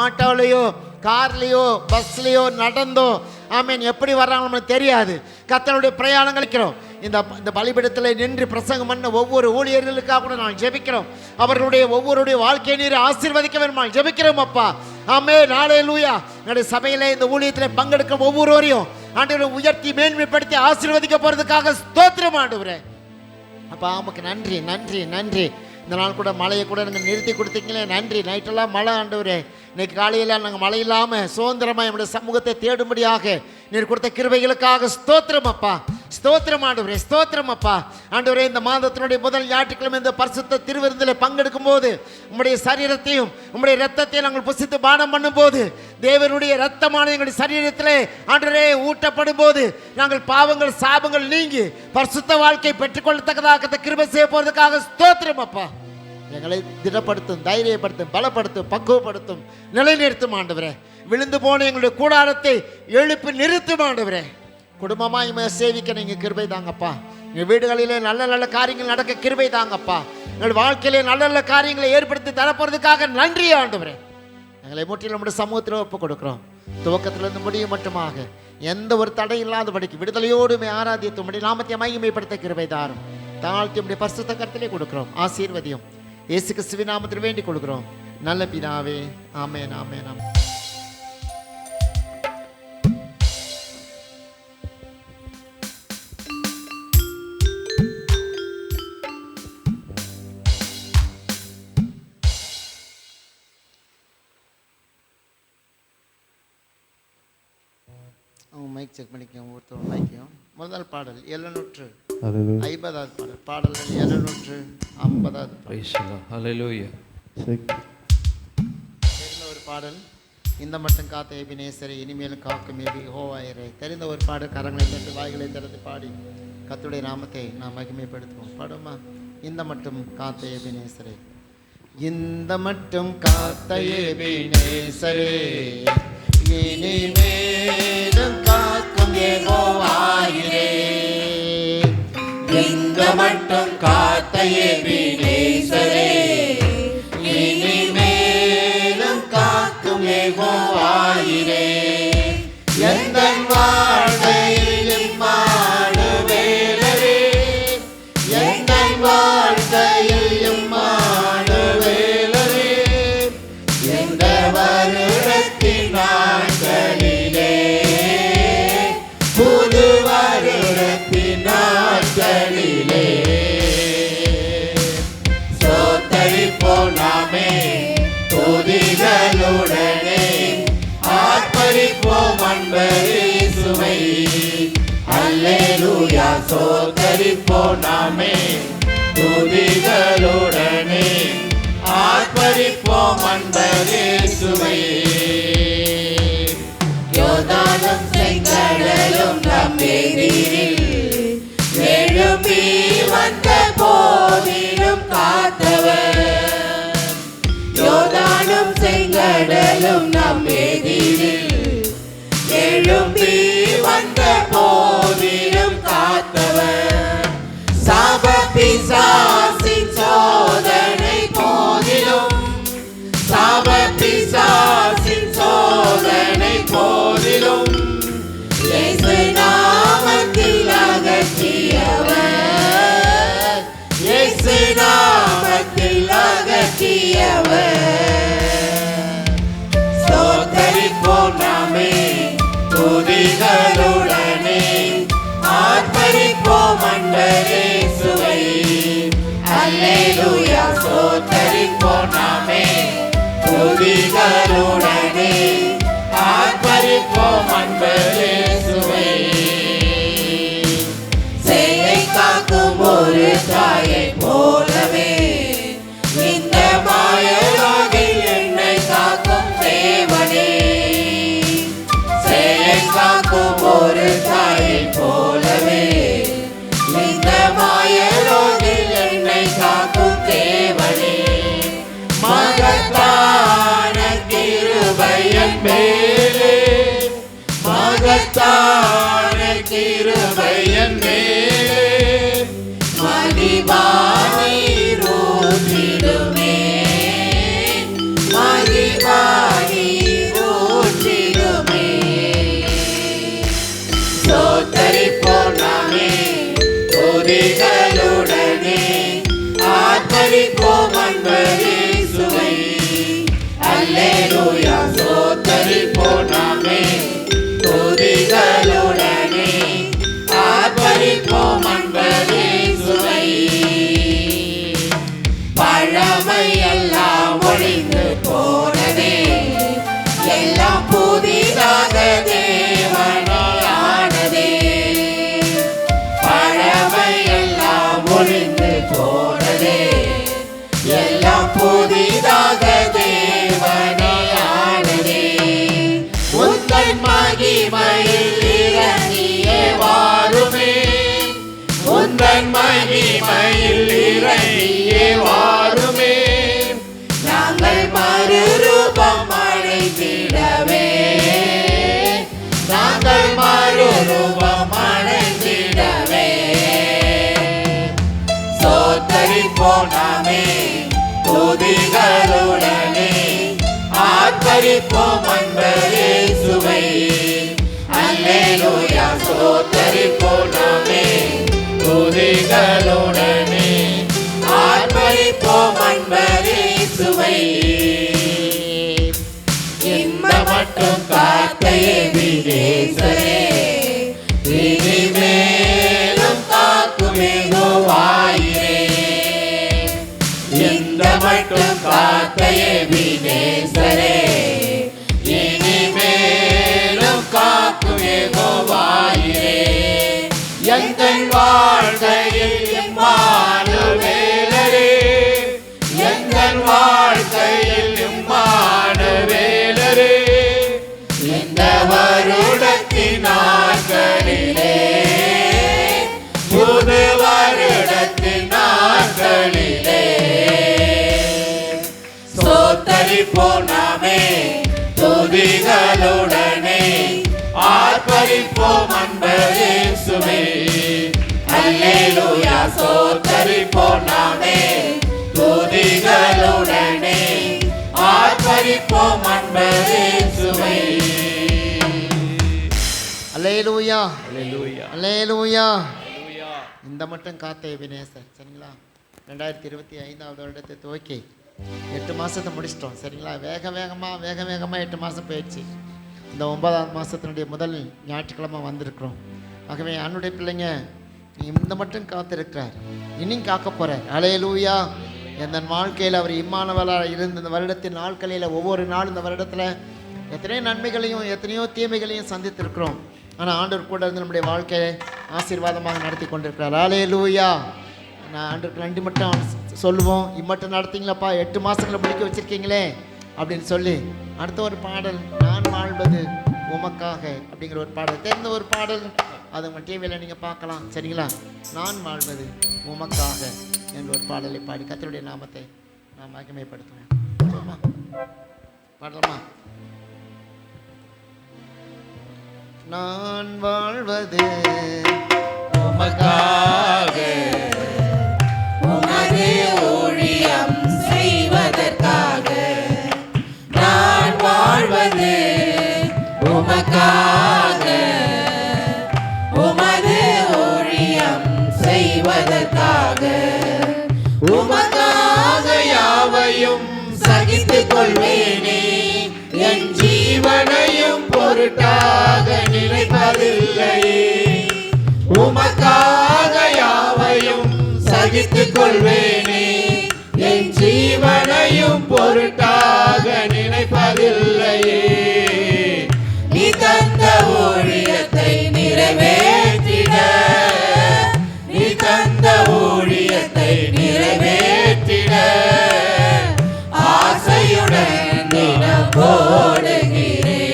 ஆட்டோலையோ கார்லையோ பஸ்லையோ நடந்தோ ஆமீன் எப்படி வர்றாங்க நமக்கு தெரியாது. கர்த்தருடைய பிரயாணங்கள் இருக்கிறோம். இந்த பலிபீடத்தில் நின்று பிரசங்கம் பண்ண ஒவ்வொரு ஊழியர்களுக்காக கூட நான் ஜெபிக்கிறோம். அவர்களுடைய ஒவ்வொருடைய வாழ்க்கையை நீர் ஆசீர்வதிக்க வேண்டுமா ஜெபிக்கிறோம் அப்பா. ஆமென் ஹல்லேலூயா. என்னுடைய சபையிலே இந்த ஊழியத்தில் பங்கெடுக்கும் ஒவ்வொருவரையும் ஆண்டவரை உயர்த்தி மேன்மைப்படுத்தி ஆசீர்வதிக்க போகிறதுக்காக ஸ்தோத்திரம் ஆண்டவரே. அப்பா நமக்கு நன்றி நன்றி நன்றி. இந்த நாள் கூட மழையை கூட நாங்கள் நிறுத்தி கொடுத்தீங்களே நன்றி. நைட்டெல்லாம் மழை ஆண்டவரே. இன்னைக்கு காலையில் நாங்கள் மழை இல்லாமல் சுதந்திரமாக என்னுடைய சமூகத்தை தேடும்படியாக நீர் கொடுத்த கிருபைகளுக்காக ஸ்தோத்திரம் அப்பா. ஸ்தோத்திரம் ஆண்டவரே, ஸ்தோத்திரம் அப்பா. ஆண்டவரே இந்த மாதத்தினுடைய முதல் ஞாயிற்றுக்கிழமை இந்த பரிசுத்த திருவிருந்தில் பங்கெடுக்கும் போது உம்முடைய சரீரத்தையும் உம்முடைய இரத்தத்தையும் நாங்கள் புசித்து பானம் பண்ணும்போது தேவனுடைய இரத்தமான எங்களுடைய சரீரத்திலே ஆண்டவரே ஊட்டப்படும் போது நாங்கள் பாவங்கள் சாபங்கள் நீங்கி பரிசுத்த வாழ்க்கை பெற்றுக்கொள்ளத்தக்கதாக கிருபை செய்ய போறதுக்காக ஸ்தோத்திரம் அப்பா. எங்களை திடப்படுத்தும், தைரியப்படுத்தும், பலப்படுத்தும், பக்குவப்படுத்தும், நிலைநிறுத்தும் ஆண்டவரே. விழுந்து போன எங்களுடைய கூடாரத்தை எழுப்பி நிறுத்தும் ஆண்டவரே. குடும்பமாக சேவிக்க நீங்கள் கிருபை தாங்கப்பா. எங்கள் வீடுகளிலே நல்ல நல்ல காரியங்கள் நடக்க கிருபை தாங்கப்பா. எங்கள் வாழ்க்கையிலே நல்ல நல்ல காரியங்களை ஏற்படுத்தி தரப்போறதுக்காக நன்றி ஆண்டவரே. எங்களை முற்றிலும் நம்முடைய சமூகத்தில் ஒப்புக் கொடுக்குறோம். துவக்கத்திலிருந்து முடியும் மட்டுமாக எந்த ஒரு தடை இல்லாதபடிக்கு விடுதலையோடுமே ஆராதித்து உம்முடைய நாமத்தை மகிமைப்படுத்த கிருபை தாரும். தாழ்த்தி உம்முடைய பரிசுத்த கரத்திலே கொடுக்கிறோம். ஆசீர்வதியும் இயேசு கிறிஸ்துவின் நாமத்தில் வேண்டிக் கொடுக்கிறோம் நல்ல பிதாவே. ஆமென் ஆமென் ஆமென். மைக் செக் பண்ணிக்கோங்க. ஒருத்தர் மைக்கையும். முதல் பாடல் 750வது பாடல். பாடல்கள் 750வது. ஹல்லேலூயா. தெரிந்த ஒரு பாடல். இந்த மட்டும் காத்த எபினேசரை இனிமேலும் காக்கும் யெகோவாயிரே. தெரிந்த ஒரு பாடல். கரங்களை தட்டி வாய்களை திறந்து பாடி கர்த்தருடைய நாமத்தை நாம் மகிமைப்படுத்துவோம். பாடுமா? இந்த மட்டும் காத்த எபினேசரே, இந்த மட்டும் காத்த எபினேசரே, இனிமேலும் காக்கும் யெகோவாயிரே. இந்த மட்டும் காத்த எபினேசரே, இனிமேலும் காக்கும் யெகோவாயிரே. எந்தன் வாழ்க்கையில் இம்மானுவேலரே, எந்தன் வாழ்க்கையில் இம்மானுவேலரே. இந்த வருடத்தின் நாட்களிலே, புது வருடத்தின் நாட்களிலே சோத்தரிப்போம் நாமே துதிகளுடனே, ஆர்ப்பரிப்போம் அன்பரேசுவை. அல்லேலூயா. சோத்தரிப்போம் நாமே துதிகளுடனே, ஆர்ப்பரிப்போம் அன்பரேசுவை. யோர்தானும் செங்கடலும் நம் எதிரில் எழும்பி வந்த போதிலும் காத்தவர். யோர்தானும் செங்கடலும் நம் எதிரில் எழும்பி வந்த போதிலும் காத்தவர். சாப பிசாசின் சோதனை போதிலும், சாப பிசாசின் சோதனை போதிலும் இயேசு நாமத்தில் அகற்றியவர், இயேசு நாமத்தில் அகற்றியவர். ஸ்தோத்தரிப்போம் நாமே துதிகளுடனே, ஆர்ப்பரிப்போம் அன்பரேசுவை. அல்லேலூயா. ஸ்தோத்தரிப்போம் நாமே துதிகளுடனே, ஆர்ப்பரிப்போம் அன்பரேசுவை. சேயை காக்கும் ஒரு தாயை போலவே இந்த மாயலாகில் என்னை காக்கும் தேவனே. சேயை காக்கும் ஒரு தாயை போலவே இந்த மாயலாகில் என்னை காக்கும் தேவனே. மகத்தான கிருபை என் மேலே, மகத்தான கிருபை என் மேலே, மகிமானீர் ஊற்றிடுமே, மகிமானீர் புதிதாக தேவனையானதே. பழமை எல்லாம் ஒழிந்து போனதே, எல்லாம் புதிதாக தேவனையானதே. உந்தன் மகிமையில் இறங்கியே வாருமே, உந்தன் மகிமையில் இறங்கியே வாருமே. நாங்கள் மறுரூபம் அடைந்திடவே, நாங்கள் மறுரூபம் அடைந்திடவே. சோத்தரிப்போம் நாமே துதிகளுடனே, ஆர்ப்பரிப்போம் அன்பரே சுவை. அல்லேலூயா. சோத்தரிப்போம் நாமே துதிகளுடனே, ஆர்ப்பரிப்போம் அன்பரே சுவை. இந்த மட்டும் காத்த எபினேசரே, இனிமேலும் காக்கும் யெகோவாயிரே. இந்த மட்டும் காத்த எபினேசரே, இனிமேலும் காக்கும் யெகோவாயிரே. எங்கள் வாழ்க்கையில் இம்மானுவேலரே, எங்கள் வாழ்க்கையில் இம்மானுவேலரே. இந்த வருடத்தின் நாட்களிலே, புது வருடத்தின் நாட்களிலே, சோத்தரிப்போம் நாமே துதிகளுடனே, ஆர்ப்பரிப்போம் அன்பரே சுவே. அல்லேலூயா. சோத்தரிப்போம் நாமே துதிகளுடனே, ஆர்ப்பரிப்போம் அன்பரே சுவை. அல்லேலூயா, அல்லேலூயா, அல்லேலூயா. அல்லேலூயா. இந்த மட்டும் காத்த எபினேசர். சரிங்களா? 2025 வருடத்தை துவக்கி 8 மாதத்தை முடிச்சிட்டோம். சரிங்களா? வேக வேகமாக 8 மாதம் போயிடுச்சு. இந்த 9ஆம் மாதத்தினுடைய முதல் ஞாயிற்றுக்கிழமை வந்திருக்கிறோம். ஆகவே என்னுடைய பிள்ளைங்க இந்த மட்டும் காத்திருக்கிறார், இன்னும் காக்க போகிறார். அல்லேலூயா. எந்த வாழ்க்கையில் அவர் இம்மானுவேலா இருந்த இந்த வருடத்தின் நாட்களில் ஒவ்வொரு நாளும் இந்த வருடத்தில் எத்தனையோ நன்மைகளையும் எத்தனையோ தீமைகளையும் சந்தித்திருக்கிறோம். ஆனால் ஆண்டவர் கூட இருந்து நம்முடைய வாழ்க்கையை ஆசீர்வாதமாக நடத்தி கொண்டிருக்கிறார். அல்லேலூயா. நான் ஆண்டவருக்கு நன்றி மட்டும் சொல்லுவோம். இம்மட்டும் நடத்திங்களப்பா, 8 மாதங்களை முடிக்க வச்சுருக்கீங்களே அப்படின்னு சொல்லி அடுத்த ஒரு பாடல், நான் வாழ்வது உமக்காக அப்படிங்கிற ஒரு பாடல், தெரிந்த ஒரு பாடல். அது உங்கள் டிவியில் நீங்கள் பார்க்கலாம். சரிங்களா? நான் வாழ்வது உமக்காக என்ற ஒரு பாடலை பாடி கர்த்தருடைய நாமத்தை நான் மகிமைப்படுத்துவேன். பாடலாமா? நான் வாழ்வது உமக்காக, உமது ஊழியம் செய்வதற்காக. நான் வாழ்வது உமக்காக, உமது ஊழியம் செய்வதற்காக. உமக்காக யாவையும் சகித்துக் கொள்வேனே, என் ஜீவனையும் பொருட்டாக நினைப்பதில்லையே. உமக்காக யாவையும் சகித்துக் கொள்வேனே, என் ஜீவனையும் பொருட்டாக நினைப்பதில்லையே. நீ தந்த ஊழியத்தை நிறைவேற்றிட, நீ தந்த ஊழியத்தை நிறைவேற்றிட ஆசையுடன் தினம் ஓடுகிறேன்,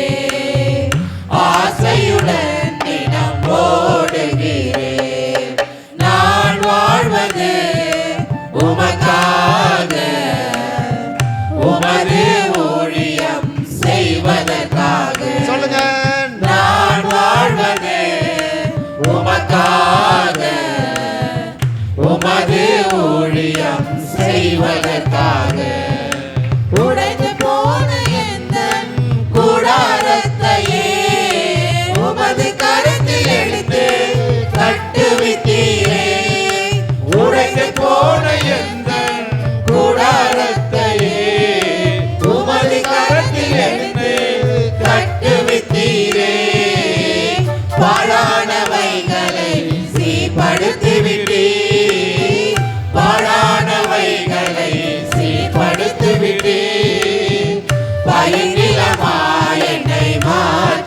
ஆசையுடன் தினம் ஓடுகிறேன். நான் வாழ்வது உமக்காக, உமது ஊழியம் செய்வதற்காக. சொல்லுங்க. நான் வாழ்வது உமக்காக, உமது ஊழியம் செய்வதற்காக. உடைந்து போன எந்தன் கூடாரத்தையே உமது கரத்தில் எடுத்து கட்டுவித்தீரே. உடைந்து போன எந்தன் கூடாரத்தையே உமது கரத்தில் எடுத்து கட்டுவித்தீரே. பாழானவைகளை சீர்படுத்திவிட்டீர், பாழானவைகளை சீர்படுத்திவிட்டீர். பயனிலமாய் என்னை மாற்றி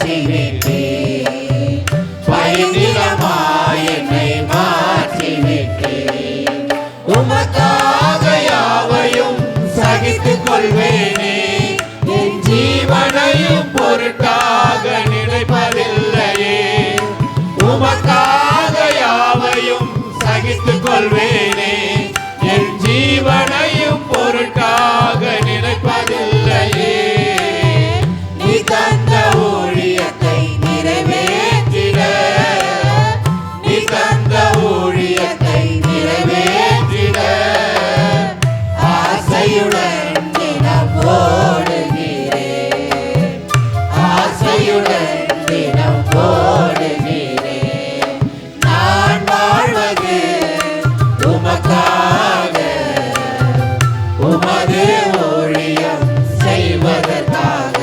செய்வதற்காக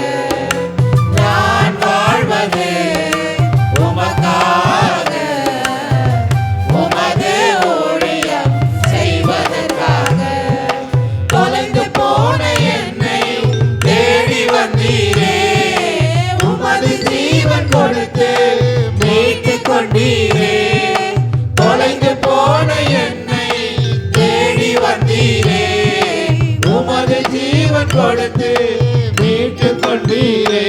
நான் வாழ்வது உமக்காக உமது ஊழியம் செய்வதற்காக தொலைந்து போன என்னை தேடி வந்தீரே உமது ஜீவன் கொடுத்து மீட்டுக் கொண்டீரே தொலைந்து போன என்னை தேடி வந்தீரே உமது ஜீவன் கொடுத்து மீட்டுக் கொண்டீரே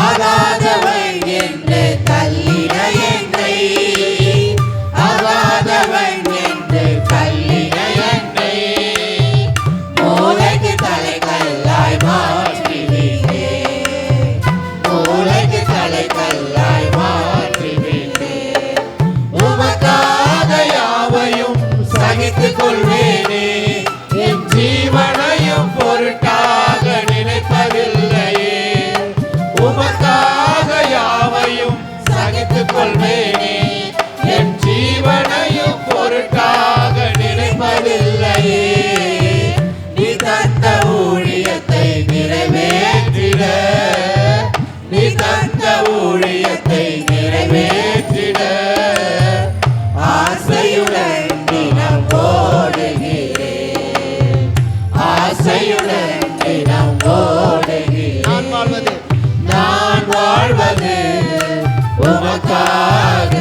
ஆகாதவன் என்று தள்ளின என்னை ஆகாதவன் என்று தள்ளின என்னை மூளைக்கு தலைக்கல்லாய் மாற்றினீரே மூளைக்கு தலைக்கல்லாய் மாற்றினீரே உமக்காக யாவையும் சகித்துக் கொள்வேனே என் ஜீவனையும் பொருட்டாக நினைப்பதில்லையே உமக்காக யாவையும் சகித்துக் கொள்வேனே என் ஜீவனையும் பொருட்டாக நினைப்பதில்லையே நீ தந்த ஊழியத்தை நிறைவேற்றிட நீ தந்த ஊழியத்தை நிறைவேற்றிட ஆசையுடன் தினம் ஓடுகிறேன் ஆசையுடன் தினம் ஓடுகிறேன் நான் வாழ்வது உமக்காக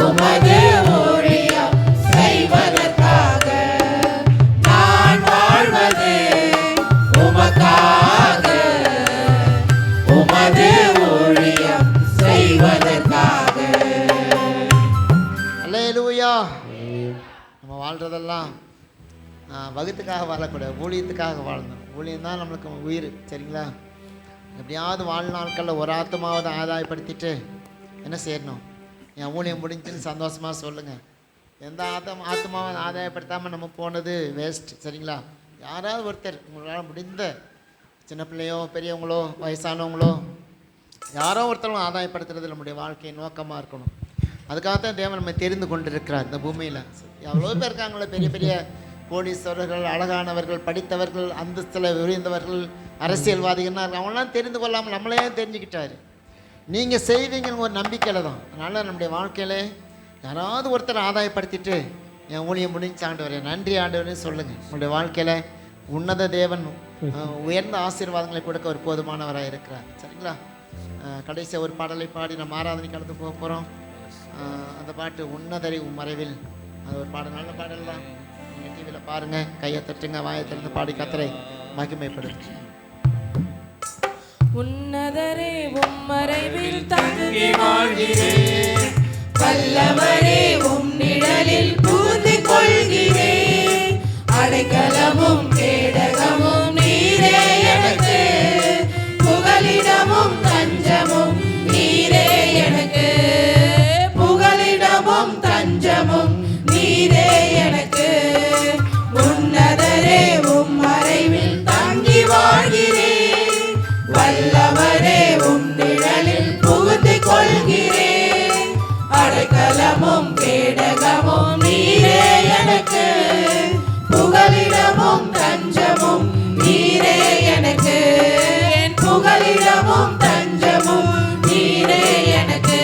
உமது ஊழியம் செய்வதற்காக நான் வாழ்வது உமக்காக உமது ஊழியம் செய்வதற்காக அல்லேலூயா. நம்ம வாழ்கிறதெல்லாம் வகுத்துக்காக வாழக்கூடாது, ஊழியத்துக்காக வாழணும். ஊழியம் தான் நம்மளுக்கு உயிர், சரிங்களா? எப்படியாவது வாழ்நாட்களில் ஒரு ஆத்மாவது ஆதாயப்படுத்திட்டு என்ன செய்யணும்? என் ஊழியம் முடிஞ்சுன்னு சந்தோஷமாக சொல்லுங்கள். எந்த ஆத்மாவை ஆதாயப்படுத்தாமல் நம்ம போனது வேஸ்ட், சரிங்களா? யாராவது ஒருத்தர் உங்களால் முடிந்த சின்ன பிள்ளையோ பெரியவங்களோ வயசானவங்களோ யாரோ ஒருத்தரும் ஆதாயப்படுத்துறது நம்முடைய வாழ்க்கையை நோக்கமாக இருக்கணும். அதுக்காகத்தான் தேவன் நம்ம தெரிந்து கொண்டிருக்கிறார் இந்த பூமியில். எவ்வளோ பேர் இருக்காங்களோ, பெரிய பெரிய கோடீஸ்வரர்கள், அழகானவர்கள், படித்தவர்கள், அந்தஸ்தில் உயர்ந்தவர்கள், அரசியல்வாதிகள்னா அவங்களாம் தெரிந்து கொள்ளாமல் நம்மளே தெரிஞ்சுக்கிட்டாரு. நீங்கள் செய்வீங்கன்னு ஒரு நம்பிக்கையில் தான். அதனால் நம்முடைய வாழ்க்கையில் யாராவது ஒருத்தர் ஆதாயப்படுத்திட்டு என் ஊழியம் முடிஞ்சு ஆண்டவரே நன்றி ஆண்டவரே சொல்லுங்கள். உங்களுடைய வாழ்க்கையில் உன்னத தேவன் உயர்ந்த ஆசீர்வாதங்களை கொடுக்க ஒரு போதுமானவராக இருக்கிறார், சரிங்களா? கடைசி ஒரு பாடலை பாடி நம்ம ஆராதனைக்கு கடந்து போக போகிறோம். அந்த பாட்டு உன்னதரை மறைவில், அது ஒரு பாடல், நல்ல பாடல் தான். நீங்கள் டிவியில் பாருங்கள், கையை தட்டுங்க, வாயை திறந்து பாடி கத்தரை மகிமைப்படுத்து. உன்னதரே உம்மறைவில் தங்கி வாழ்கிறேன் வல்லவரே உம் நிழலில் பூந்து கொள்கிறேன் அடைக்கலமும் கேடகமும் நீரே எனக்கு புகலிடமும் தஞ்சமும் நீரே எனக்கு புகலிடமும் தஞ்சமும் நீரே எனக்கு உன்னதரே உம் மறைவில் தங்கி வாழ்கிறேன் வல்லவரே உம் நிழலில் புகுந்து கொள்கிறேன் அடைக்கலமும் கேடகமும் நீரே எனக்கு புகலிடமும் தஞ்சமும் நீரே எனக்கு புகலிடமும் தஞ்சமும் நீரே எனக்கு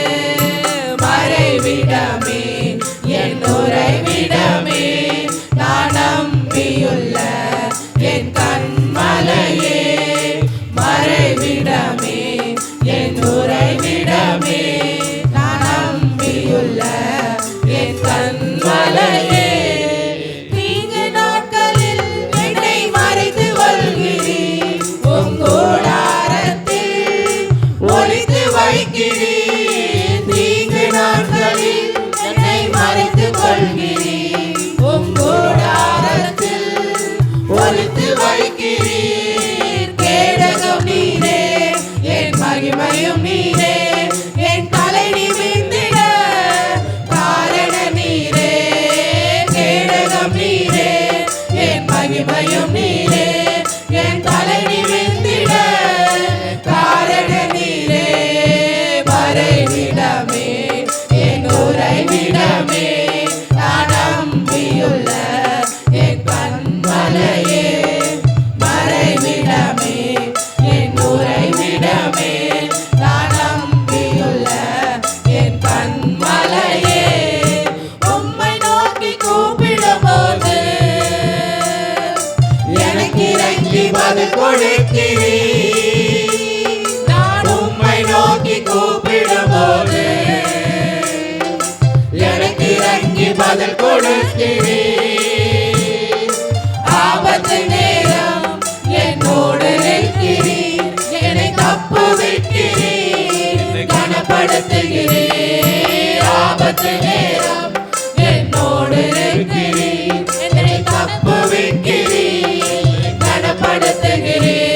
மறைவிடமே என் உறைவிடமே நான் நம்பியுள்ள என் கண்மலையே மறைவிடமே என் உறைவிடமே நான் நம்பியுள்ள என் கண்மலையே தீங்கு நாட்களில் என்னை மறைத்து கொள்கிறீர் உம் கூடாரத்தில் கொடுக்கிறீர். நான் உம்மை நோக்கி கூப்பிடும்போது எனக்கு இறங்கி பதில் கொடுக்கிறீர். ஆபத்து நேரம் என்னோடு நிற்கிறீர். என்னை தப்புவிக்கிறீர், கனப்படுத்துகிறீர். ஆபத்து நேரம் என்னோடு நிற்கிறீர். என்னை தப்புவிக்கிறீர், கனப்படுத்துகிறீர்.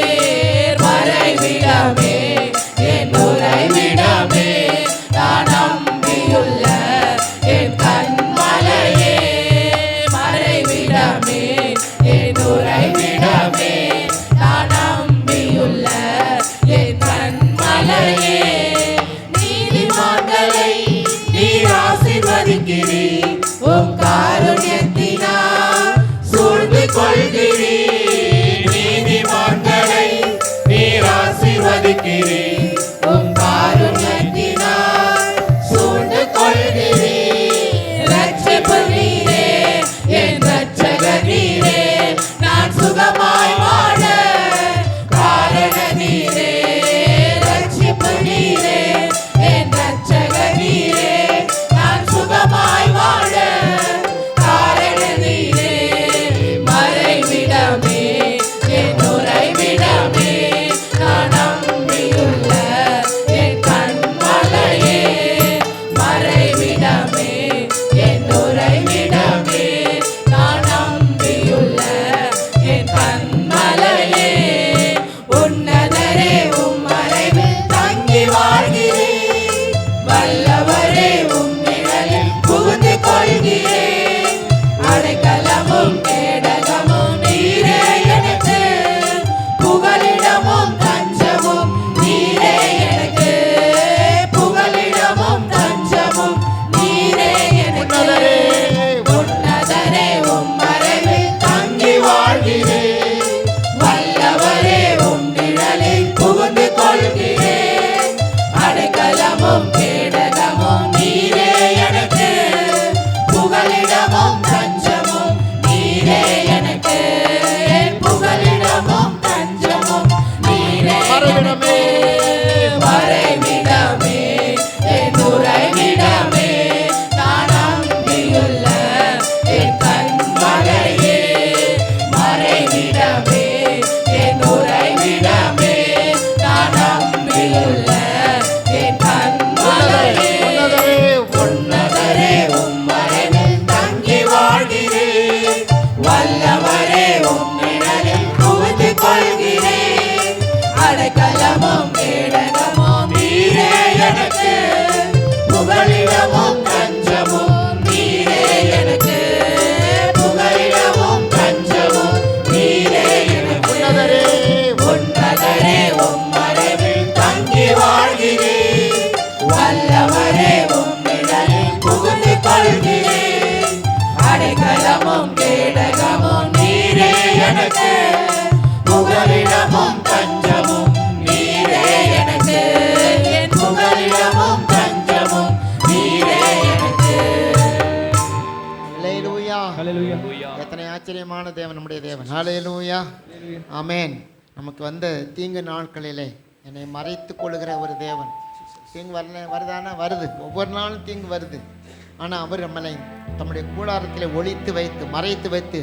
மறைவிடமே என் உறைவிடமே, நான் நம்பியுள்ள என் கண்மலையே. மறைவிடமே என் உறைவிடமே, நான் நம்பியுள்ள என் கண்மலையே. நீதிமான்களை நீர் ஆசீர்வதிக்கிறீர். உம் காருண்யத்தினால் சூழ்ந்து கொள்கிறீர். நீதிமான்களை நீர் ஆசீர்வதிக்கிறீர். உம் காருண்யத்தினால் சூழ்ந்து கொள்கிறீர். ரட்சிப்பு நீரே, என் ரட்சகர் நீரே, நான் சுகமாய் வாழ காரண நீரே. ரட்சிப்பு நீரே, என் ரட்சகர் நீரே, நான் சுகமாய் வாழ காரண நீரே. மறைவிடமே என் உறைவிடமே, நான் நம்பியுள்ள என் கண்மலையே. மறைவிடமே என் உறைவிடமே, நான் நம்பியுள்ள என் கண்மலையே. உன்னதரே உம் மறைவில் தங்கி வாழ்கிறேன். வல்லவரே உம் நிழலில் புகுந்து கொள்கிறேன். அடைக்கலமும் கேடகமும் நீரே எனக்கு, புகலிடமும் தஞ்சமும் நீரே எனக்கு. புகலிடமும் தஞ்சமும் நீரே எனக்கு. உன்னதரே உம் மறைவில் தங்கி வாழ்கிறேன். வல்லவரே உம் நிழலில் புகுந்து கொள்கிறேன். அடைக்கலமும் கேடகமும் நீரே எனக்கு, புகலிடமும் தஞ்சமும் நீரே எனக்கு. என் புகலிடமும் தஞ்சமும் நீரே எனக்கு. மறைவிடமே என் உறைவிடமே, நான் நம்பியுள்ள என் கண்மலையே. மறைவிடமே என் உறைவிடமே, நான் நம்பியுள்ள என் கண்மலையே. உன்னதரே உம் மறைவில் தங்கி வாழ்கிறேன். வல்லவரே உம் நிழலில் புகுந்து கொள்கிறேன். அடைக்கலமும் கேடகமும் நீரே எனக்கு, புகலிடமும் தஞ்சமும் நீரே எனக்கு. புகலிடமும் தஞ்சமும் நீரே எனக்கு. உன்னதரே உம் மறைவில் தங்கி வாழ்கிறேன். வல்லவரே உம் நிழலில் புகுந்து கொள்கிறேன். அடைக்கலமும் கேடகமும் நீரே எனக்கு, புகலிடமும் தஞ்சமும் நீரே எனக்கு. என் புகலிடமும் தஞ்சமும் நீரே எனக்கு. அல்லேலூயா. எத்தனை ஆச்சரியமான தேவன் நம்முடைய தேவன். ஹல்லேலூயா. ஆமென். நமக்கு வந்த தீங்கு நாட்களிலே என்னை மறைத்து கொள்கிற ஒரு தேவன். தீங்கு வருதானா? வருது. ஒவ்வொரு நாளும் தீங்கு வருது. ஆனால் அவர் நம்மளை தம்முடைய கூடாரத்தில் ஒளித்து வைத்து மறைத்து வைத்து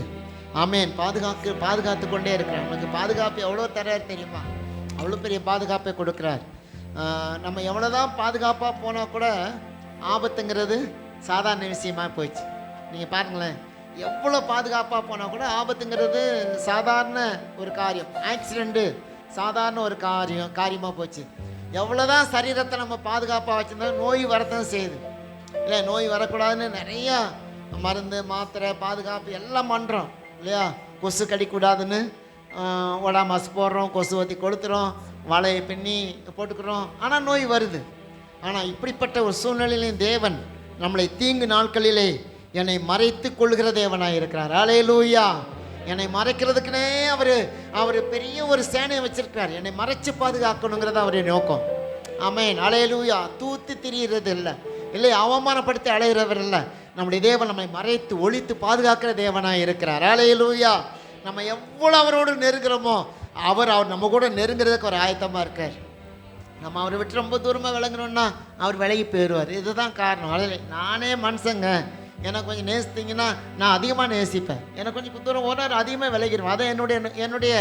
ஆமென் பாதுகாத்து கொண்டே இருக்கிறார். நமக்கு பாதுகாப்பு எவ்வளோ தரார் தெரியுமா? அவ்வளோ பெரிய பாதுகாப்பை கொடுக்குறார். நம்ம எவ்வளோதான் பாதுகாப்பாக போனால் கூட ஆபத்துங்கிறது சாதாரண விஷயமாக போயிடுச்சு. நீங்கள் பாருங்களேன், எவ்வளோ பாதுகாப்பாக போனால் கூட ஆபத்துங்கிறது சாதாரண ஒரு காரியம். ஆக்சிடெண்ட்டு சாதாரண ஒரு காரியமாக போச்சு. எவ்வளோதான் சரீரத்தை நம்ம பாதுகாப்பாக வச்சுருந்தாலும் நோய் வரத்தான் செய்யுது. இல்லை, நோய் வரக்கூடாதுன்னு நிறையா மருந்து மாத்திரை பாதுகாப்பு எல்லாம் பண்ணுறோம் இல்லையா? கொசு கடிக்கூடாதுன்னு ஒடாமாசு போடுறோம், கொசுவத்தி கொளுத்துறோம், வலையை பின்னி போட்டுக்கிறோம். ஆனால் நோய் வருது. ஆனால் இப்படிப்பட்ட ஒரு சூழ்நிலையிலும் தேவன் நம்மளை தீங்கு நாட்களிலே என்னை மறைத்து கொள்கிற தேவனாக இருக்கிறார். அல்லேலூயா. என்னை மறைக்கிறதுக்குனே அவர் பெரிய ஒரு சேனையை வச்சிருக்கிறார். என்னை மறைச்சு பாதுகாக்கணுங்கிறது அவருடைய நோக்கம். ஆமென். அல்லேலூயா. தூத்து திரிகிறது இல்லை அவமானப்படுத்தி அலைகிறவர் இல்லை. நம்முடைய தேவன் நம்மை மறைத்து ஒழித்து பாதுகாக்கிற தேவனாக இருக்கிறார். அல்லேலூயா. நம்ம எவ்வளோ அவரோடு நெருங்குறோமோ அவர் நம்ம கூட நெருங்கிறதுக்கு ஒரு ஆயத்தமாக இருக்கார். நம்ம அவரை விட்டு ரொம்ப தூரமாக விளங்கணுன்னா அவர் விலகி போயிடுவார். இதுதான் காரணம். அதில் நானே மனுஷங்க, எனக்கு கொஞ்சம் நேசித்தீங்கன்னா நான் அதிகமாக நேசிப்பேன், எனக்கு கொஞ்சம் தூரம் ஓனர் அதிகமாக விலகிடுவேன். அதை என்னுடைய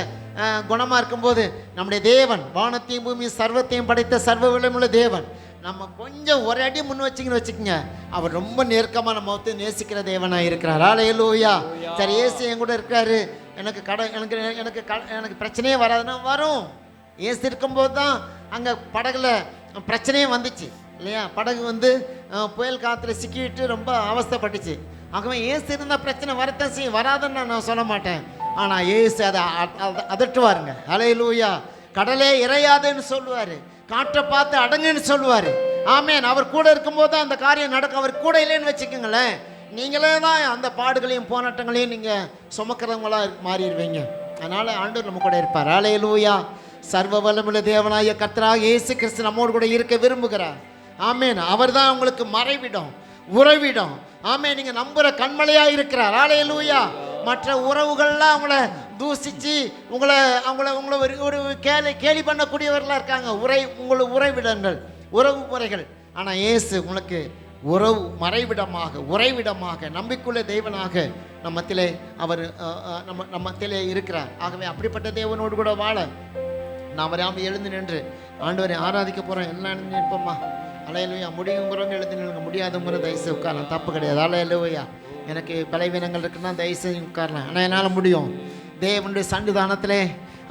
குணமாக இருக்கும்போது நம்முடைய தேவன் வானத்தையும் பூமியும் சர்வத்தையும் படைத்த சர்வ வல்லமையுள்ள தேவன் நம்ம கொஞ்சம் ஒரு அடி முன் வச்சிங்கன்னு வச்சுக்கோங்க, அவர் ரொம்ப நெருக்கமாக நம்ம வந்து நேசிக்கிற தேவனாக இருக்கிறார். ஹல்லேலூயா. சரி, ஏசு என் கூட இருக்காரு, எனக்கு எனக்கு பிரச்சனையே வராதுன்னா வரும். ஏசு இருக்கும்போது தான் அங்கே படகுல பிரச்சனையே வந்துச்சு இல்லையா? படகு வந்து புயல் காற்றுல சிக்கிட்டு ரொம்ப அவஸ்தைப்பட்டுச்சு. ஆகவே ஏசு இருந்தால் பிரச்சனை வரத்தான் செய்யும், வராதுன்னு நான் சொல்ல மாட்டேன். ஆனால் ஏசு அதை அதட்டுவாருங்க. ஹல்லேலூயா. கடலே இறையாதுன்னு சொல்லுவார், காற்றை பார்த்து அடங்குன்னு சொல்லுவார். ஆமேன். அவர் கூட இருக்கும்போது தான் அந்த காரியம் நடக்கும். அவர் கூட இல்லைன்னு வச்சுக்கோங்களேன், நீங்களே தான் அந்த பாடுகளையும் போராட்டங்களையும் நீங்கள் சுமக்கிறவங்களாக மாறிடுவீங்க. அதனால் ஆண்டவர் நம்ம கூட இருப்பார். ஹல்லேலூயா. சர்வ வல்லமையுள்ள தேவனாய கர்த்தராகிய இயேசு கிறிஸ்து நம்மோடு கூட இருக்க விரும்புகிறார். ஆமேன். அவர் தான் உங்களுக்கு மறைவிடம், உறவிடம். ஆமேன். நீங்கள் நம்புகிற கண்மலையாக இருக்கிறார். ஹல்லேலூயா. மற்ற உறவுகள்லாம் அவங்கள தூசித்து அவங்கள ஒரு கேலி பண்ணக்கூடியவர்களாக இருக்காங்க, உறைவிடங்கள், உறவு முறைகள். ஆனால் இயேசு உங்களுக்கு உறவு மறைவிடமாக, உறைவிடமாக, நம்பிக்கையுள்ள தேவனாக நம்மத்திலே அவர் நம்மத்திலே இருக்கிறார். ஆகவே அப்படிப்பட்ட தேவனோடு கூட வாழ நாம் வராமல் எழுந்து நின்று ஆண்டவரை ஆராதிக்க போகிறோம். எல்லாம் எழுந்து நிற்போம்மா. ஹல்லேலூயா. முடியுங்கிறவங்க எழுந்து நிற்க, முடியாதவங்கிற தயவுசெய்து உட்காரலாம், தப்பு கிடையாது. ஹல்லேலூயா. எனக்கு பலவீனங்கள் இருக்குன்னா தயவுசெய்து உட்காரலாம், ஆனால் என்னால் முடியும். தேவனுடைய சன்னிதானத்திலே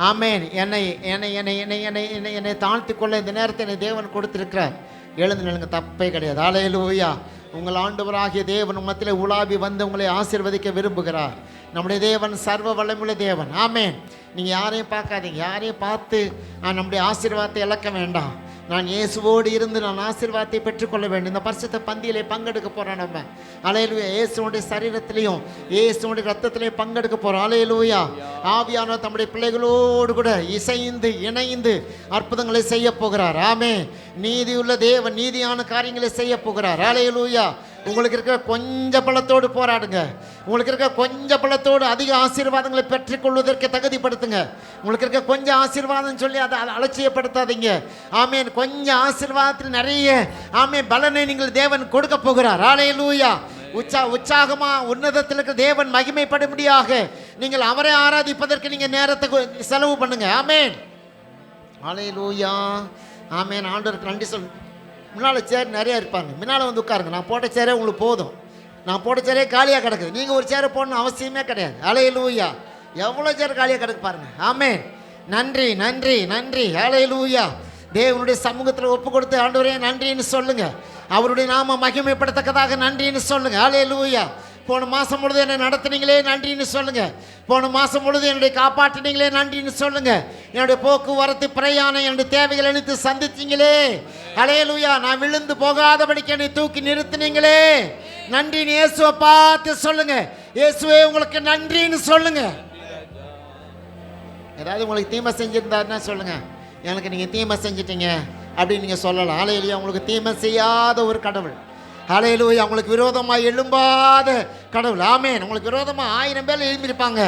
ஆமேன் என்னை என்னை என்னை என்னை என்னை என்னை என்னை தாழ்த்தி கொள்ள இந்த நேரத்தை என்னை தேவன் கொடுத்துருக்கிறார். எழுந்து நிலுங்க, தப்பே கிடையாது. ஹல்லேலூயா. உங்கள் ஆண்டவராகிய தேவன் மத்தியிலே உலாவி வந்து உங்களை ஆசீர்வதிக்க விரும்புகிறார். நம்முடைய தேவன் சர்வ வல்லமையுள்ள தேவன். ஆமேன். நீங்கள் யாரையும் பார்க்காதீங்க, யாரையும் பார்த்து நம்முடைய ஆசீர்வாதத்தை இழக்க வேண்டாம். நான் இயேசுவோடு இருந்து நான் ஆசீர்வாதத்தை பெற்றுக்கொள்ள வேண்டும். இந்த பரிசுத்த பந்தியிலே பங்கெடுக்க போகிறோம் நம்ம. ஹல்லேலூயா. இயேசுடைய சரீரத்திலையும் இயேசுடைய ரத்தத்திலையும் பங்கெடுக்க போகிறோம். ஹல்லேலூயா. ஆவியானவர் தம்முடைய பிள்ளைகளோடு கூட இசைந்து இணைந்து அற்புதங்களை செய்ய போகிறார். ஆமே. நீதியுள்ள தேவன் நீதியான காரியங்களை செய்ய போகிறார். ஹல்லேலூயா. உங்களுக்கு இருக்கிற கொஞ்ச பலத்தோடு போராடுங்க. உங்களுக்கு இருக்க கொஞ்ச பலத்தோடு அதிக ஆசீர்வாதங்களை பெற்றுக்கொள்வதற்கு தகுதிப்படுத்துங்க. உங்களுக்கு இருக்க கொஞ்சம் ஆசீர்வாதம் சொல்லி அதை அலட்சியப்படுத்தாதீங்க. ஆமேன். கொஞ்சம் ஆசீர்வாதத்தில் நிறைய ஆமேன் பலனை நீங்கள் தேவன் கொடுக்க போகிறார். ஹல்லேலூயா. உற்சாகமா உன்னதத்தில் இருக்கிற தேவன் மகிமைப்படும்படியாக நீங்கள் அவரை ஆராதிப்பதற்கு நீங்கள் நேரத்தை செலவு பண்ணுங்க. ஆமேன். ஹல்லேலூயா. ஆமேன். ஆண்டவருக்கு நன்றி சொல். முன்னால் சேர் நிறையா இருப்பாங்க, முன்னால் வந்து உட்காருங்க. நான் போட்ட சேரே உங்களுக்கு போதும். நான் போட்ட சேரே காலியாக கிடக்குது, நீங்கள் ஒரு சேரை போடணும் அவசியமே கிடையாது. ஹல்லேலூயா. எவ்வளோ சேர் காலியாக கிடக்கு பாருங்க. ஆமேன். நன்றி நன்றி நன்றி. ஹல்லேலூயா. தேவனுடைய சமூகத்தில் ஒப்பு கொடுத்து ஆண்டவரே நன்றின்னு சொல்லுங்க. அவருடைய நாம மகிமைப்படத்தக்கதாக நன்றின்னு சொல்லுங்க. ஹல்லேலூயா. போன மாதம் முழுது என்னை நடத்துனீங்களே நன்றின்னு சொல்லுங்க. போன மாதம் முழுது என்னுடைய காப்பாற்றினீங்களே நன்றின்னு சொல்லுங்க. என்னுடைய போக்குவரத்து பிரயாணம் என்னுடைய தேவைகள் அனைத்து சந்தித்தீங்களே. ஹல்லேலூயா. நான் விழுந்து போகாதபடிக்கு என்னை தூக்கி நிறுத்தினீங்களே நன்றின்னு இயேசுவை பார்த்து சொல்லுங்க. இயேசுவே உங்களுக்கு நன்றின்னு சொல்லுங்க. ஏதாவது உங்களுக்கு தீமை செஞ்சிருந்தாருன்னா சொல்லுங்க, எனக்கு நீங்கள் தீமை செஞ்சிட்டீங்க அப்படின்னு நீங்கள் சொல்லலாம். ஹல்லேலூயா. உங்களுக்கு தீமை செய்யாத ஒரு கடவுள். ஹல்லேலூயா. உங்களுக்கு விரோதமாக எழும்பாத கடவுள். ஆமேன். உங்களுக்கு விரோதமாக 1000 பேர் எழும்பியிருப்பாங்க,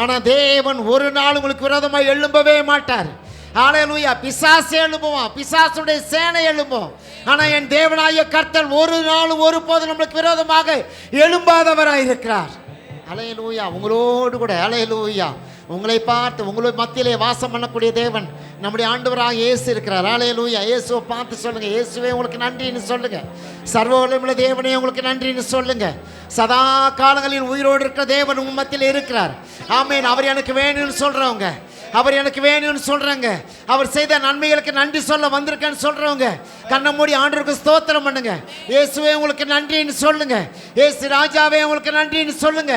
ஆனால் தேவன் ஒரு நாள் உங்களுக்கு விரோதமாக எழும்பவே மாட்டார். ஹல்லேலூயா. பிசாசு எழும்புவான், பிசாசுடைய சேனை எழும்பும், ஆனால் என் தேவனாகிய கர்த்தர் ஒரு நாள் ஒருபோது நம்மளுக்கு விரோதமாக எழும்பாதவராக இருக்கிறார். ஹல்லேலூயா. உங்களோடு கூட ஹல்லேலூயா உங்களை பார்த்து உங்களை மத்தியிலே வாசம் பண்ணக்கூடிய தேவன் நம்முடைய ஆண்டவராக இயேசு இருக்கிறார். ஹல்லேலூயா. இயேசுவை பார்த்து சொல்லுங்க, இயேசுவே உங்களுக்கு நன்றின்னு சொல்லுங்க. சர்வ வல்லமையுள்ள தேவனே உங்களுக்கு நன்றின்னு சொல்லுங்க. சதா காலங்களில் உயிரோடு இருக்கிற தேவன் உங்கள் மத்தியில் இருக்கிறார். ஆமேன். அவர் எனக்கு வேணும்னு சொல்றவங்க, அவர் எனக்கு வேணும்னு சொல்றாங்க, அவர் செய்த நன்மைகளுக்கு நன்றி சொல்ல வந்திருக்கேன்னு சொல்றவங்க கண்ணை மூடி ஆண்டவருக்கு ஸ்தோத்திரம் பண்ணுங்க. இயேசுவே உங்களுக்கு நன்றின்னு சொல்லுங்க. இயேசு ராஜாவே உங்களுக்கு நன்றின்னு சொல்லுங்க.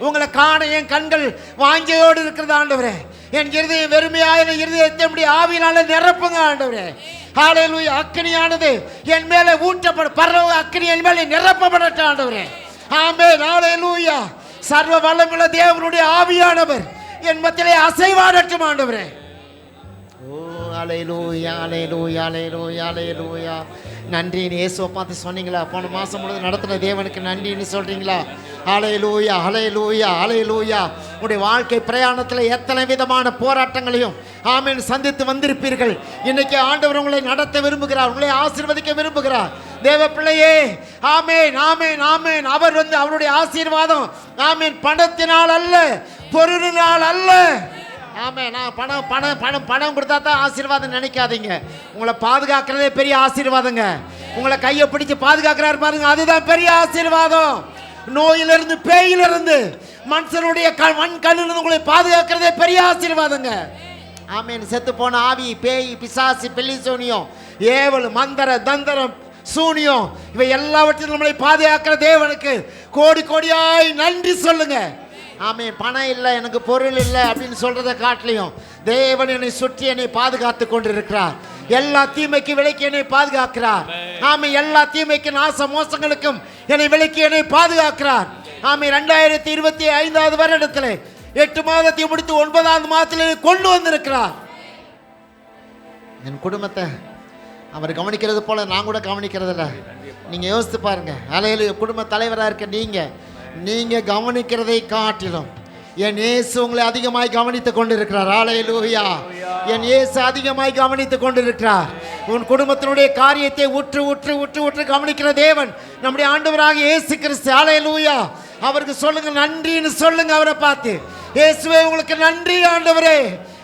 உங்களை காண என் கண்கள் வாஞ்சையோடு இருக்கிறது ஆண்டவரே. என் இருதயம் வெறுமையாக இருதயத்தை ஆவியினால நிரப்புங்க ஆண்டவரே. ஹல்லேலூயா. அக்கினியானது என் மேலே ஊற்றப்படும், பரவ அக்கினி என் மேலே நிரப்பப்படட்டும் ஆண்டவரே. ஆமென். ஹல்லேலூயா. சர்வ வல்லமையுள்ள தேவனுடைய ஆவியானவர் என் மத்தியிலே அசைவாடட்டும் ஆண்டவரே. ஓ ஹல்லேலூயா ஹல்லேலூயா ஹல்லேலூயா ஹல்லேலூயா. நன்றின்னு இயேசுவை பார்த்து சொன்னீங்களா? போன மாதம் முழுவதும் நடத்தின தேவனுக்கு நன்றின்னு சொல்கிறீங்களா? ஹல்லேலூயா, ஹல்லேலூயா, ஹல்லேலூயா. உங்களுடைய வாழ்க்கை பிரயாணத்தில் எத்தனை விதமான போராட்டங்களையும் ஆமென் சந்தித்து வந்திருப்பீர்கள். இன்னைக்கு ஆண்டவர் உங்களை நடத்த விரும்புகிறார், உங்களை ஆசீர்வதிக்க விரும்புகிறார். தேவ பிள்ளையே, ஆமென், ஆமென், ஆமென். அவர் அவருடைய ஆசீர்வாதம் ஆமென் பணத்தினால் அல்ல, பொருளினால் அல்ல. ஆமென். நான் பணம் பணம் பணம் பணம் கொடுத்தா தான் ஆசீர்வாதம் நினைக்காதீங்க. உங்களை பாதுகாக்கிறதே பெரிய ஆசீர்வாதங்க. உங்களை கையை பிடிச்சு பாதுகாக்கிறாரு பாருங்க, அதுதான் பெரிய ஆசீர்வாதம். நோயிலிருந்து, பேயிலிருந்து, மனுஷனுடைய கண்ணிலிருந்து உங்களை பாதுகாக்கிறதே பெரிய ஆசீர்வாதங்க. ஆமீன். செத்து போன ஆவி, பேய், பிசாசு, பெல்லி சூனியம், ஏவல், மந்திர, தந்திரம், சூனியம், இவை எல்லாவற்றிலும் நம்மளை பாதுகாக்கிற தேவனுக்கு கோடி கோடியாய் நன்றி சொல்லுங்க. ஆமீன். பணம் இல்லை, எனக்கு பொருள் இல்லை அப்படின்னு சொல்றதை காட்டிலையும் தேவன் என்னை சுற்றி என்னை பாதுகாத்து கொண்டிருக்கிறார். எல்லா தீமைக்கு விலக்கி என்னை பாதுகாக்கிறார். ஆமீன். எல்லா தீமைக்கு நாச மோசங்களுக்கும் என்னை விலக்கி என்னை பாதுகாக்கிறார். ஆமீன். 2025 வருடத்தில் 8 மாதத்தை முடித்து 9ஆவது மாதத்தில் கொண்டு வந்திருக்கிறார். என் குடும்பத்தை அவர் கவனிக்கிறது போல நான் கூட கவனிக்கிறது இல்லை. நீங்க யோசித்து பாருங்க. ஹல்லேலூயா. குடும்ப தலைவராக இருக்க நீங்க கவனிக்கிறதை காட்டிலும் என் இயேசு உங்களை அதிகமாய் கவனித்துக் கொண்டிருக்கிறார். ஹல்லேலூயா. என் இயேசு அதிகமாய் கவனித்துக் கொண்டிருக்கிறார். உன் குடும்பத்தினுடைய காரியத்தை உற்று உற்று உற்று உற்று கவனிக்கிற தேவன் நம்முடைய ஆண்டவராக இயேசு கிறிஸ்து. ஹல்லேலூயா. அவருக்கு சொல்லுங்க, நன்றின்னு சொல்லுங்க. அவரை பார்த்து, இயேசுவே உங்களுக்கு நன்றி ஆண்டவரே,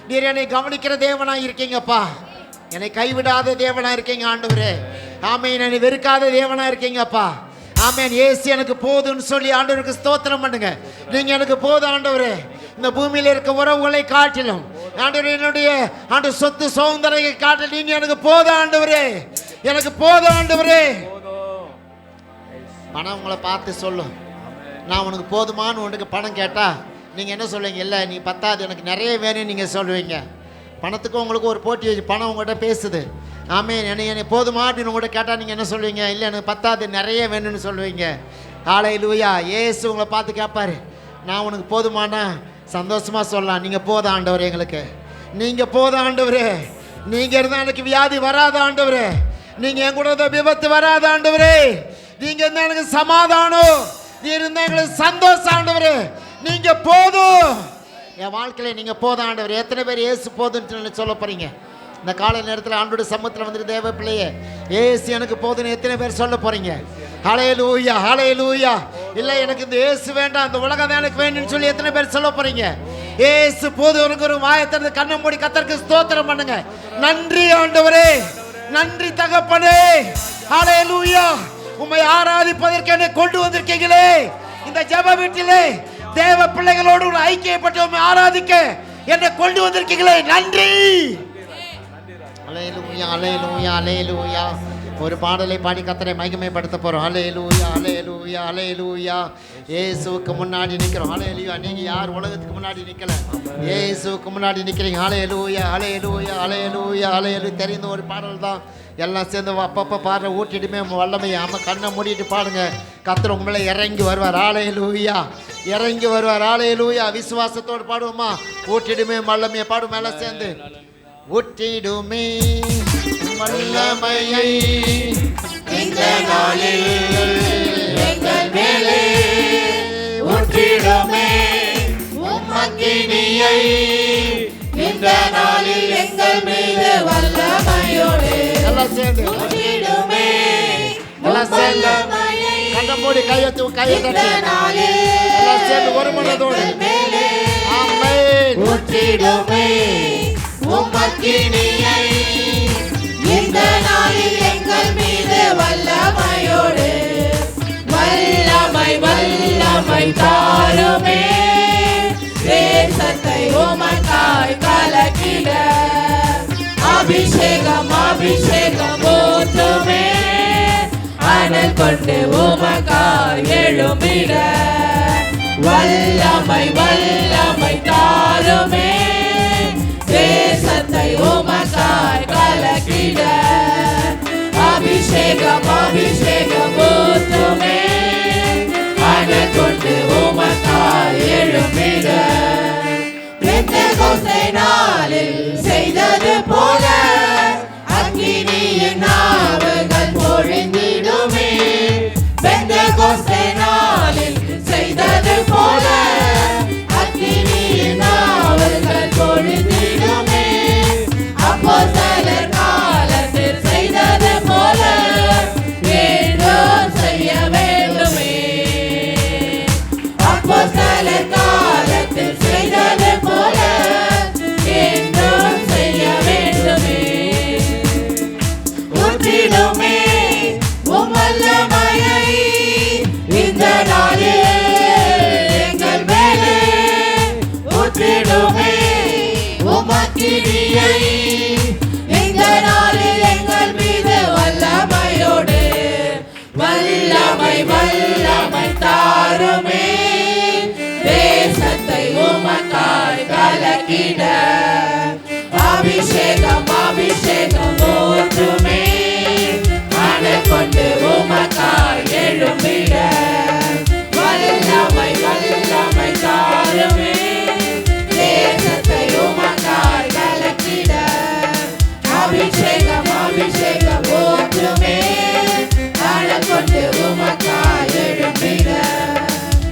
நீர் என்னை கவனிக்கிற தேவனாய் இருக்கீங்கப்பா. என்னை கைவிடாத தேவனா இருக்கீங்க ஆண்டவரே. ஆமென். என்னை வெறுக்காத தேவனா இருக்கீங்கப்பா. ஆமென். இயேசு எனக்கு போதும்னு சொல்லி ஆண்டவருக்கு ஸ்தோத்திரம் பண்ணுங்க. நீங்க எனக்கு போதும் ஆண்டவரே. இந்த பூமியில இருக்க உறவுகளை காட்டிலும் ஆண்டவரே, என்னுடைய சொத்து சுதந்திரத்தை காட்டிலும் நீங்க எனக்கு போதும் ஆண்டவரே, எனக்கு போதும் ஆண்டவரே. பணம் உங்களை பார்த்து சொல்லும், நான் உனக்கு போதுமானு உனக்கு பணம் கேட்டா நீங்க என்ன சொல்லுவீங்க? இல்லை, நீ பத்தாது, எனக்கு நிறைய வேணும்னு நீங்க சொல்லுவீங்க. பணத்துக்கும் உங்களுக்கு ஒரு போட்டி வச்சு பணம் உங்கள்கிட்ட பேசுது. ஆமீன். என்னை போதுமா அப்படின்னு உங்கள்கிட்ட கேட்டால் நீங்கள் என்ன சொல்லுவீங்க? இல்லை, எனக்கு பத்தாது, நிறைய வேணும்னு சொல்லுவீங்க. ஹல்லேலூயா. இயேசு உங்களை பார்த்து கேட்பாரு, நான் உனக்கு போதுமானா சந்தோஷமாக சொல்லலாம், நீங்கள் போதும் ஆண்டவரே, எங்களுக்கு நீங்கள் போதும் ஆண்டவரே. நீங்கள் இருந்தால் எனக்கு வியாதி வராத ஆண்டவரே, நீங்கள் என் கூட விபத்து வராத ஆண்டவரே, நீங்கள் இருந்தால் எனக்கு சமாதானம், நீ இருந்தால் எங்களுக்கு சந்தோஷம் ஆண்டவரே, நீங்கள் போதும் என் வாழ்க்கையில், நீங்கள் போதும் ஆண்டவர். எத்தனை பேர் இயேசு போதுன்னு சொல்ல போகிறீங்க? இந்த காலை நேரத்தில் ஆண்டோட சமூகத்தில் வந்துட்டு தேவ பிள்ளையே, ஏசு எனக்கு போதுன்னு எத்தனை பேர் சொல்ல போகிறீங்க? ஹல்லேலூயா, ஹல்லேலூயா. இல்லை, எனக்கு இந்த இயேசு வேண்டாம், இந்த உலகம் தான் எனக்கு வேணும்னு சொல்லி எத்தனை பேர் சொல்ல போகிறீங்க? ஏசு போதும். ஒரு வாயத்திறந்து கண்ணை மூடி கர்த்தருக்கு ஸ்தோத்திரம் பண்ணுங்க. நன்றி ஆண்டவரே, நன்றி தகப்பனே. ஹல்லேலூயா. உம்மை ஆராதிப்பதற்கு என்னை கொண்டு வந்திருக்கீங்களே இந்த ஜெப வீட்டிலே, தேவ பிள்ளைகளோடு ஐக்கியப்பட்டு உம்மை ஆராதிக்க என்னை கொண்டு வந்திருக்கீங்களே, நன்றி. ஹல்லேலூயா, ஹல்லேலூயா, ஹல்லேலூயா. ஒரு பாடலை பாடி கர்த்தரை மகிமைப்படுத்த போறோம். ஹல்லேலூயா, ஹல்லேலூயா, ஹல்லேலூயா. இயேசுவுக்கு முன்னாடி நிற்கிறோம். ஹல்லேலூயா. நீங்க யார் உலகத்துக்கு முன்னாடி நிற்கல, இயேசுவுக்கு முன்னாடி நிற்கிறீங்க. ஹல்லேலூயா, ஹல்லேலூயா, ஹல்லேலூயா, ஹல்லேலூயா. தெரிந்த ஒரு பாடல் தான், எல்லாம் சேர்ந்து அப்பப்போ பாடுற ஊட்டிடுமே வல்லமை. ஆமாம், கண்ணை மூடிட்டு பாடுங்க. கர்த்தர் உங்க மேலே இறங்கி வருவார். ஹல்லேலூயா, இறங்கி வருவார். ஹல்லேலூயா. விசுவாசத்தோடு பாடுவோமா? ஊட்டிடுமே வல்லமையை பாடும். மேலே சேர்ந்து ஊட்டிடுமே வல்லமையை இந்த நாளில் எங்கள் மேலே ஊற்றிடுமே உம்மக்கினியை, இந்த நாளில் எங்கள் மீது வல்லமையோடு எல்லாம் சேர்ந்து ஊற்றிடுமே எல்லாம் சேர்ந்து கண்ணை மூடி கையை தட்டி எல்லாம் சேர்ந்து ஒரு மனதோடு ஆமென். ஊற்றிடுமே உம்மக்கினியை, இந்த நாளில் எங்கள் மீது வல்லமையோடு வல்லமை வல்லமை தாருமே, தேசத்தை உமக்காய் கலக்கிட அபிஷேகம் அபிஷேகம் ஊற்றுமே, அனல் கொண்டு உமக்காய் எழும்பிட வல்லமை வல்லமை தாருமே, தேசத்தை உமக்காய் கலக்கிட அபிஷேகம் அபிஷேகம் ஊற்றுமே, அனல் கொண்டு உமக்காய் எழும்பிட பெந்தெகோஸ்தே நாளில் செய்தது போல அக்கினியின் நாவுகள் பொழிந்திடுமே, பெந்தெகோஸ்தே நாளில் செய்த கலங்கிட அபிஷேகம் அபிஷேகம் ஊற்றுமே அனல் கொண்டு உமக்காய் எழும்பிட வல்லமை வல்லமை தாருமே தேசத்தை உமக்காய் கலக்கிட அபிஷேகம் அபிஷேகம் ஊற்றுமே அனல் கொண்டு உமக்காய் எழும்பிட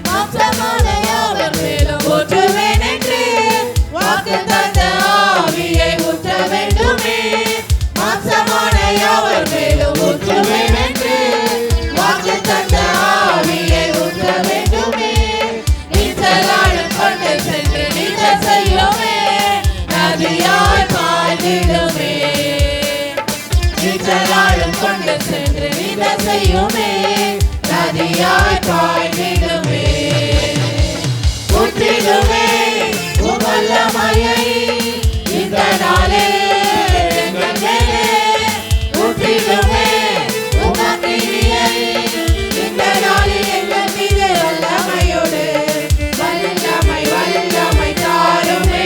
மாம்சமானையவர் மேலும் ஊற்றுவேன் என்று வாக்கு தந்த ஆவியை ஊற்ற வேண்டுமே மாம்சமானையவர் மேலும் ஊற்றுவேன் என்று வாக்கு தந்த ஆவியை ஊற்ற வேண்டுமே நீச்சலாடும் கொண்டு சென்று நீச்ச செய்யுமே நதியாய் பாய்ந்திடுமே நீச்சலாடும் கொண்டு சென்று நீச்ச செய்யுமே நதியாய் பாய்ந்திடுமே ஊற்றிடுமே உமல்லமையை இந்த நாளில் எங்கள் மேலே ஊற்றிடுமே உமக்கிரியை இந்த நாளில் எங்கள் மீது வல்லமையோடு வல்லமை வல்லமை தாருமே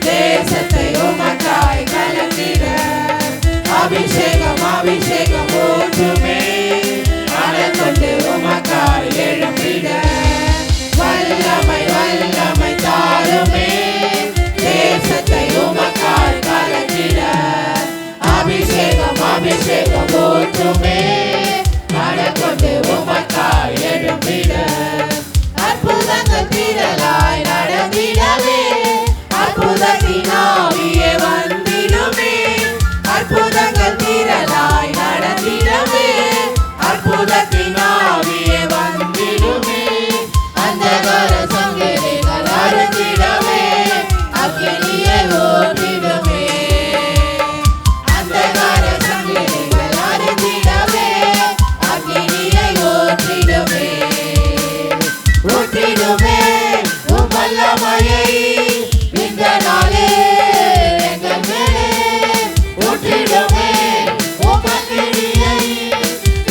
தேசத்தை உமக்காய் கலந்திட அபிஷேகம் அபிஷேகம் ஊற்றுமே அனல் கொண்டு உமக்காய் எழும்பிட வல்லமை வல்லமை தாருமே தேசத்தை உமக்காய் கலக்கிட அபிஷேகம் அபிஷேகம் ஊற்றுமே அனல் கொண்டு உமக்காய் எழும்பிட அற்புதங்கள் திரளாய் நடந்திடவே அற்புதத்தின் ஆவியே வந்திடுமே அற்புதங்கள் திரளாய் நடந்திடவே அற்புதத்தின் ஆவியே வந்திடுமே அந்தகார சங்கிலிகள் அறுந்திடவே அக்கினியை ஊற்றிடுமே அந்தகார சங்கிலிகள் அறுந்திடவே அக்கினியை ஊற்றிடுமே ஊற்றிடுமே உம் வல்லமையை இந்த நாளில் எங்கள் மேலே ஊற்றிடுமே உம் அக்கினியை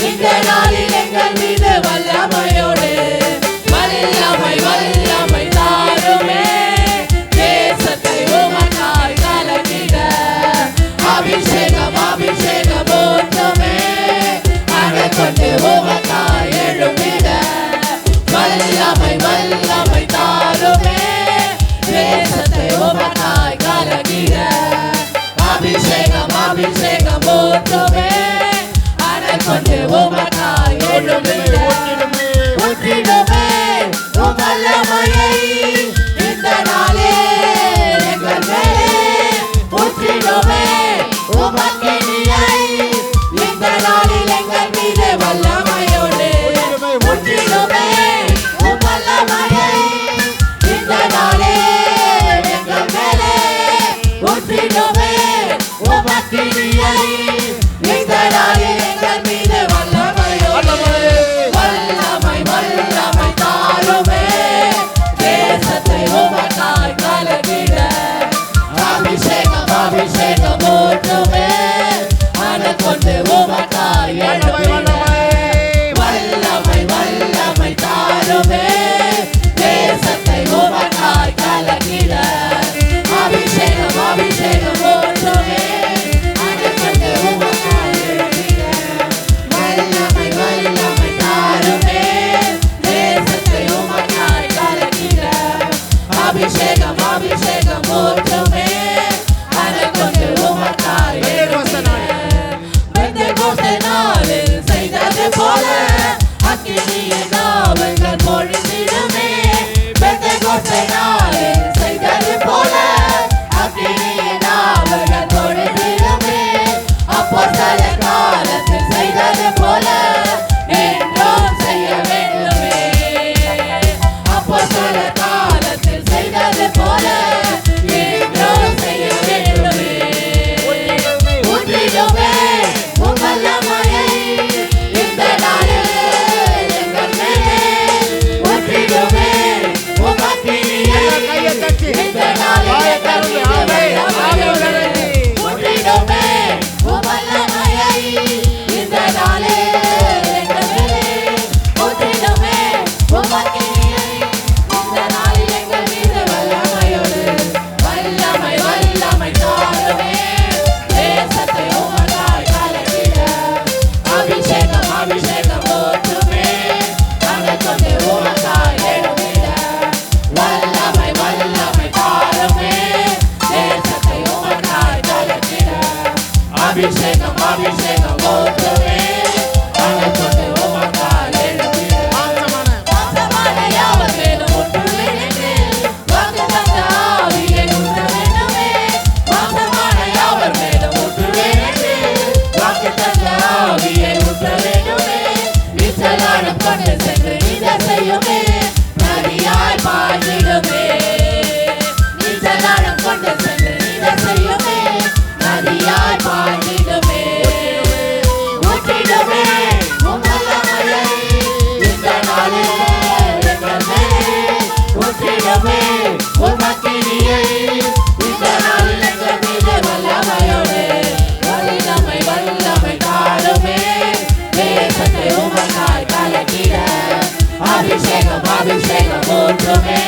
இந்த நாளில் எங்கள் மீது வல்லமையோடு வல்லமை வல்லமை தாருமே தேசத்தை உமக்காய் கலக்கிட அபிஷேகம் அபிஷேகம் ஊற்றுமே அனல் கொண்டு உமக்காய் எழும்பிட வல்லமை வல்லமை தாருமே தேசத்தை உமக்காய் கலக்கிட அபிஷேகம் அபிஷேகம் அபிஷேகம் அபிஷேகம் ஊற்றுமே அனல் கொண்டு உமக்கால் எழும்பிடும் மாம்சமான யாவர் மேலும் ஊற்றுவேன் என்று வாக்குத்தத்த ஆவியை ஊற்ற வேண்டுமே மாம்சமான யாவர் மேலும் ஊற்றுவேன் என்று வாக்குத்தத்த ஆவியை ஊற்ற வேண்டுமே விசலாடம் கொண்டு சென்று இதை செய்யுமே நதியாய் பாய்ந்திடுமே விசலாடம் கொண்டு சென்று இதை செய்யுமே நதியாய் பாய்ந்திடுமே ஊற்றிடுமே உம் வல்லமையை இந்த நாளில் எங்கள் மேலே ஊற்றிடுமே உம் அக்கினியை இந்த நாளில் எங்கள் மீது வல்லமையோடு வல்லமை வல்லமை தாருமே தேசத்தை உமக்காய் கலக்கிட அபிஷேகம் அபிஷேகம் ஊற்றுமே